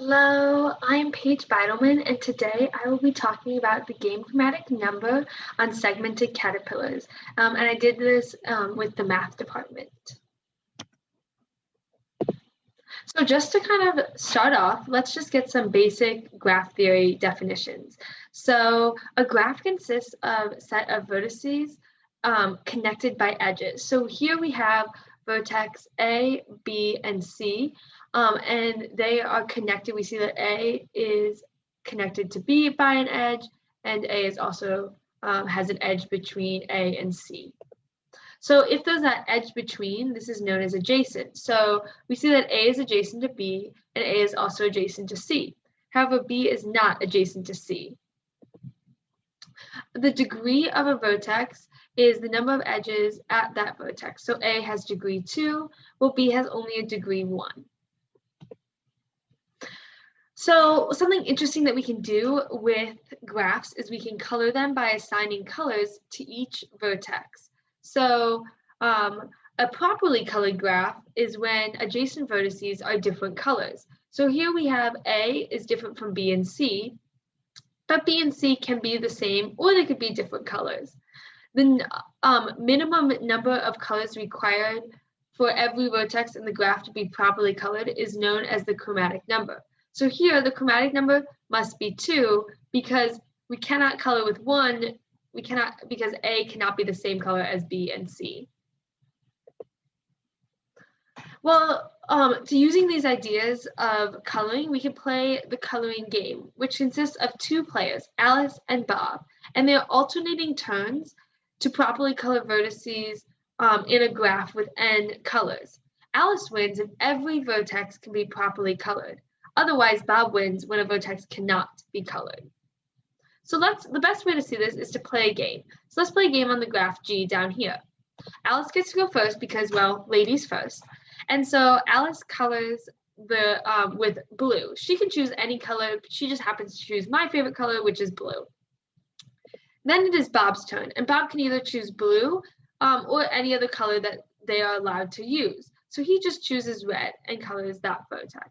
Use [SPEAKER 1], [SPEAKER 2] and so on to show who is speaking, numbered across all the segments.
[SPEAKER 1] Hello, I'm Paige Beidelman, and today I will be talking about the game chromatic number on segmented caterpillars. And I did this with the math department. So just to kind of start off, let's just get some basic graph theory definitions. So a graph consists of a set of vertices connected by edges. So here we have vertex A, B, and C, and they are connected. We see that A is connected to B by an edge, and A is also has an edge between A and C. So if there's that edge between, this is known as adjacent. So we see that A is adjacent to B, and A is also adjacent to C. However, B is not adjacent to C. The degree of a vertex is the number of edges at that vertex. So A has degree 2, while B has only a degree 1. So something interesting that we can do with graphs is we can color them by assigning colors to each vertex. So a properly colored graph is when adjacent vertices are different colors. So here we have A is different from B and C, but B and C can be the same or they could be different colors. The minimum number of colors required for every vertex in the graph to be properly colored is known as the chromatic number. So here the chromatic number must be 2 because we cannot color with 1. Because A cannot be the same color as B and C. Well, to using these ideas of coloring, we can play the coloring game, which consists of 2 players, Alice and Bob, and they're alternating turns to properly color vertices in a graph with n colors. Alice wins if every vertex can be properly colored. Otherwise, Bob wins when a vertex cannot be colored. So the best way to see this is to play a game. So let's play a game on the graph G down here. Alice gets to go first because, well, ladies first. And so Alice colors the with blue. She can choose any color, but she just happens to choose my favorite color, which is blue. Then it is Bob's turn, and Bob can either choose blue or any other color that they are allowed to use. So he just chooses red and colors that vertex.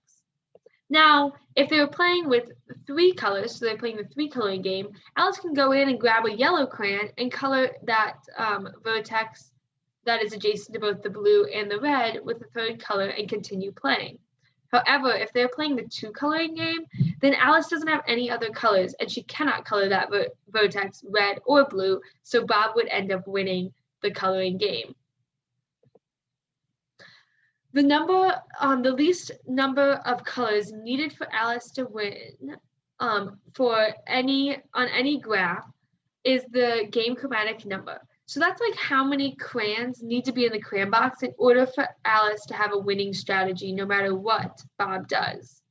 [SPEAKER 1] Now, if they were playing with 3 colors, so they're playing the 3-coloring game, Alice can go in and grab a yellow crayon and color that vertex that is adjacent to both the blue and the red with the 3rd color and continue playing. However, if they're playing the 2-coloring game, then Alice doesn't have any other colors and she cannot color that vertex red or blue, so Bob would end up winning the coloring game. The least number of colors needed for Alice to win on any graph is the game chromatic number. So that's like how many crayons need to be in the crayon box in order for Alice to have a winning strategy no matter what Bob does.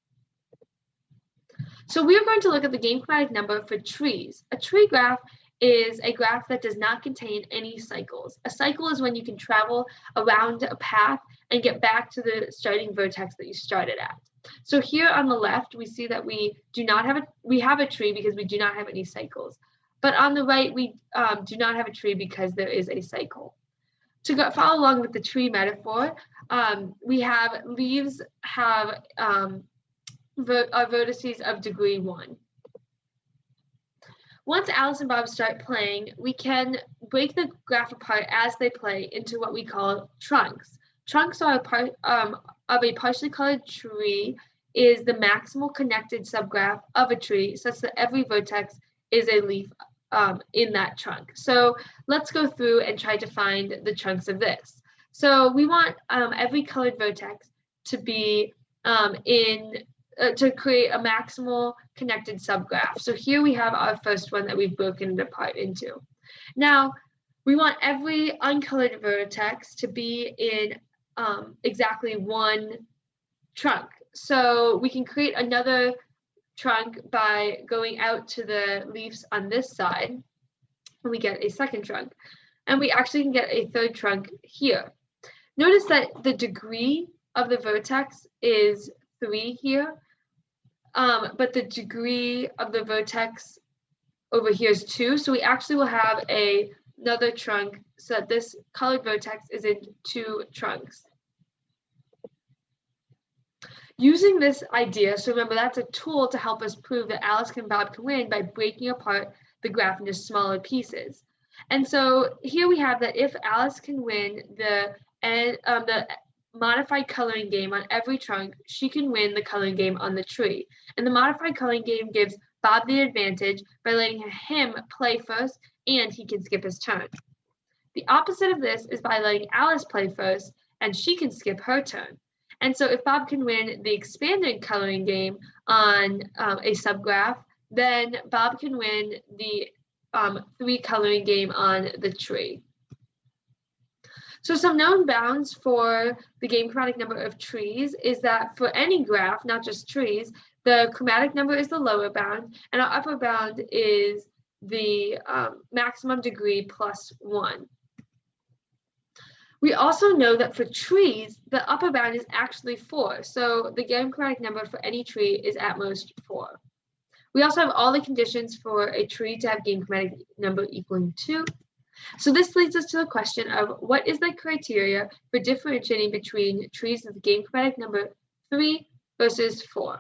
[SPEAKER 1] So we are going to look at the game chromatic number for trees. A tree graph is a graph that does not contain any cycles. A cycle is when you can travel around a path and get back to the starting vertex that you started at. So here on the left, we see that we have a tree because we do not have any cycles. But on the right, we do not have a tree because there is a cycle. To follow along with the tree metaphor, we have leaves have vertices of degree 1. Once Alice and Bob start playing, we can break the graph apart as they play into what we call trunks. Trunks are a part of a partially colored tree is the maximal connected subgraph of a tree such that every vertex is a leaf in that trunk. So let's go through and try to find the chunks of this. So we want every colored vertex to be to create a maximal connected subgraph. So here we have our first one that we've broken it apart into. Now, we want every uncolored vertex to be in exactly 1 trunk. So we can create another trunk by going out to the leaves on this side, and we get a 2nd trunk. And we actually can get a 3rd trunk here. Notice that the degree of the vertex is 3 here, but the degree of the vertex over here is 2. So we actually will have another trunk so that this colored vertex is in 2 trunks. Using this idea, so remember that's a tool to help us prove that Alice and Bob can win by breaking apart the graph into smaller pieces. And so here we have that if Alice can win the modified coloring game on every trunk, she can win the coloring game on the tree. And the modified coloring game gives Bob the advantage by letting him play first, and he can skip his turn. The opposite of this is by letting Alice play first, and she can skip her turn. And so if Bob can win the expanded coloring game on a subgraph, then Bob can win the 3 coloring game on the tree. So some known bounds for the game chromatic number of trees is that for any graph, not just trees, the chromatic number is the lower bound, and our upper bound is the maximum degree plus 1. We also know that for trees, the upper bound is actually 4. So the game chromatic number for any tree is at most 4. We also have all the conditions for a tree to have game chromatic number equaling 2. So this leads us to the question of what is the criteria for differentiating between trees with game chromatic number 3 versus 4.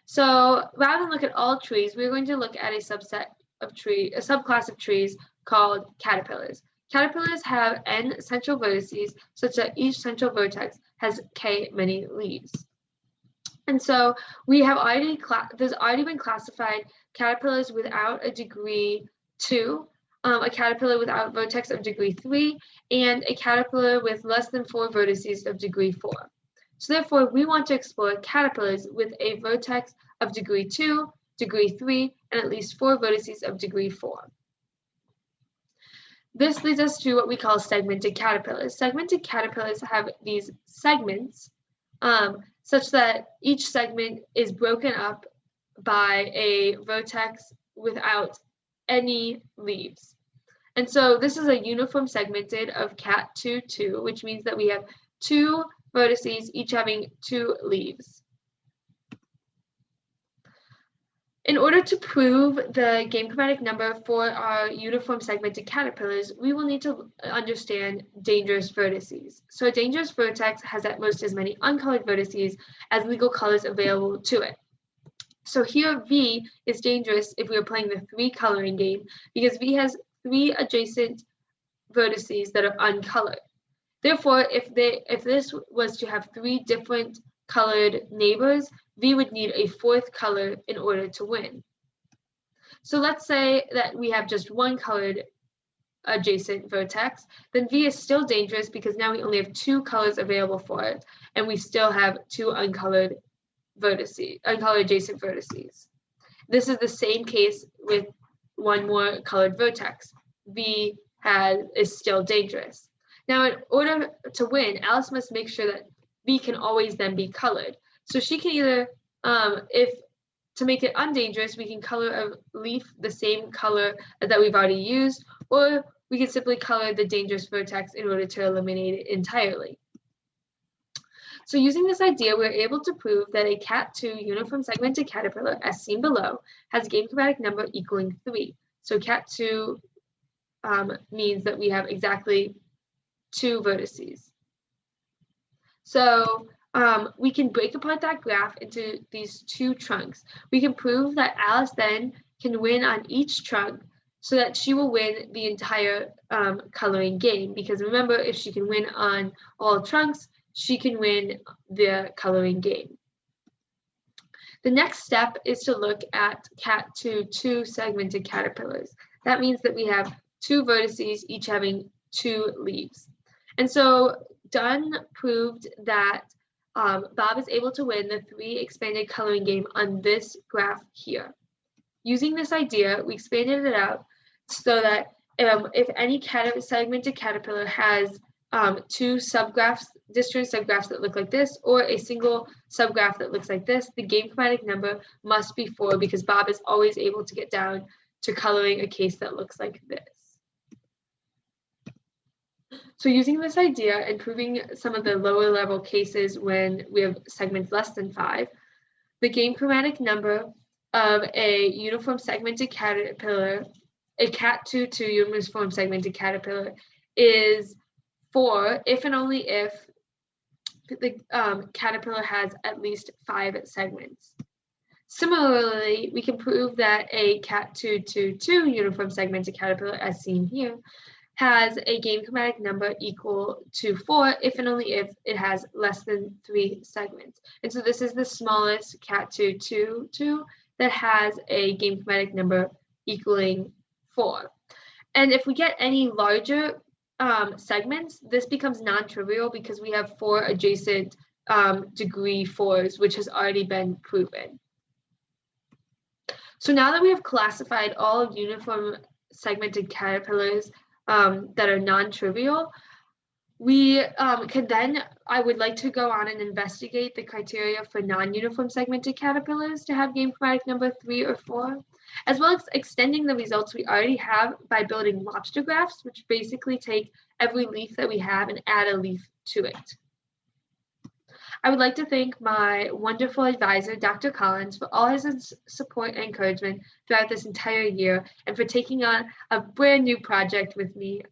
[SPEAKER 1] So rather than look at all trees, we're going to look at a subclass of trees called caterpillars. Caterpillars have n central vertices such that each central vertex has k many leaves. And so we have there's already been classified caterpillars without a degree 2, a caterpillar without vertex of degree 3, and a caterpillar with less than 4 vertices of degree 4. So therefore, we want to explore caterpillars with a vertex of degree 2, degree 3, and at least 4 vertices of degree 4. This leads us to what we call segmented caterpillars. Segmented caterpillars have these segments such that each segment is broken up by a vertex without any leaves. And so this is a uniform segmented of cat 2, 2, which means that we have 2 vertices, each having 2 leaves. In order to prove the game chromatic number for our uniform segmented caterpillars, we will need to understand dangerous vertices. So a dangerous vertex has at most as many uncolored vertices as legal colors available to it. So here V is dangerous if we are playing the 3 coloring game because V has 3 adjacent vertices that are uncolored. Therefore, if this was to have 3 different colored neighbors, V would need a 4th color in order to win. So let's say that we have just 1 colored adjacent vertex, then V is still dangerous because now we only have 2 colors available for it, and we still have 2 uncolored adjacent vertices. This is the same case with 1 more colored vertex. V is still dangerous. Now, in order to win, Alice must make sure that V can always then be colored. So she can either, to make it undangerous, we can color a leaf the same color that we've already used, or we can simply color the dangerous vertex in order to eliminate it entirely. So using this idea, we're able to prove that a cat2 uniform segmented caterpillar, as seen below, has a game chromatic number equaling 3. So cat2 means that we have exactly 2 vertices. So we can break apart that graph into these 2 trunks. We can prove that Alice then can win on each trunk so that she will win the entire coloring game. Because remember, if she can win on all trunks, she can win the coloring game. The next step is to look at cat2 2 segmented caterpillars. That means that we have 2 vertices, each having 2 leaves. And so Dunn proved that Bob is able to win the 3 expanded coloring game on this graph here. Using this idea, we expanded it out so that if any segmented caterpillar has 2 disjoint subgraphs that look like this, or a single subgraph that looks like this, the game chromatic number must be 4 because Bob is always able to get down to coloring a case that looks like this. So using this idea and proving some of the lower level cases when we have segments less than 5, the game chromatic number of a uniform segmented caterpillar, a cat2 2 uniform segmented caterpillar, is 4 if and only if the caterpillar has at least 5 segments. Similarly, we can prove that a Cat222 uniform segmented caterpillar, as seen here, has a game chromatic number equal to 4 if and only if it has less than 3 segments. And so this is the smallest Cat222 that has a game chromatic number equaling 4. And if we get any larger segments, this becomes non-trivial because we have 4 adjacent degree 4s, which has already been proven. So now that we have classified all uniform segmented caterpillars that are non-trivial, we can then, I would like to go on and investigate the criteria for non-uniform segmented caterpillars to have game chromatic number 3 or 4, as well as extending the results we already have by building lobster graphs, which basically take every leaf that we have and add a leaf to it. I would like to thank my wonderful advisor, Dr. Collins, for all his support and encouragement throughout this entire year and for taking on a brand new project with me.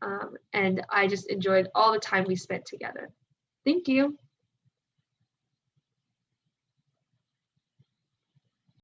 [SPEAKER 1] And I just enjoyed all the time we spent together. Thank you.